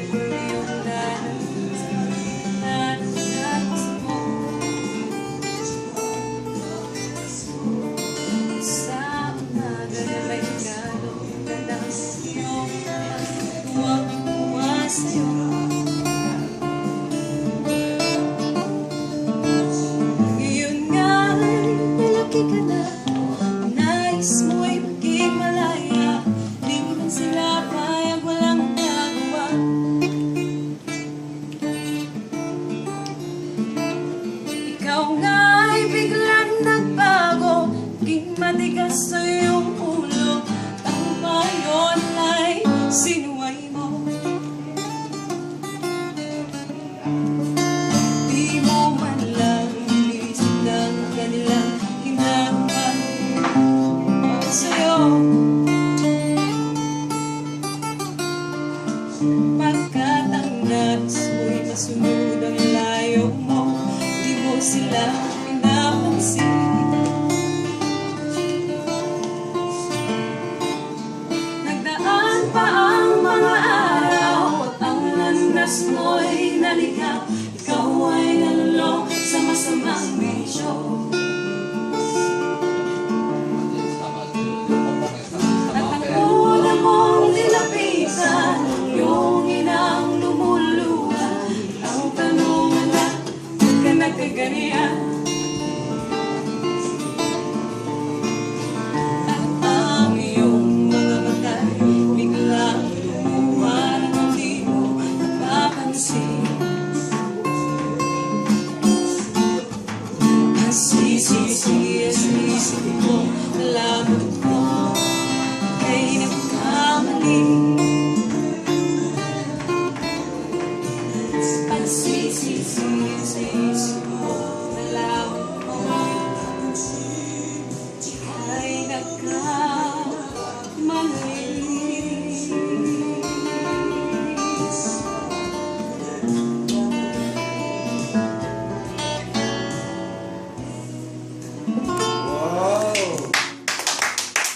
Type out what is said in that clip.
Ngayon nga'y malaki ka na, nais mo'y maging malaya, di man sila payag, walang nagawa. Ikaw nga'y biglang nagbago, naging matigas sa iyong ulo, ang payon ay sinuway mo. Di mo man lang inisip ng kanilang ginagawa para sa'yo. Pagkat ang nais mo'y masunod ang layo mo, di mo sila pinapansin.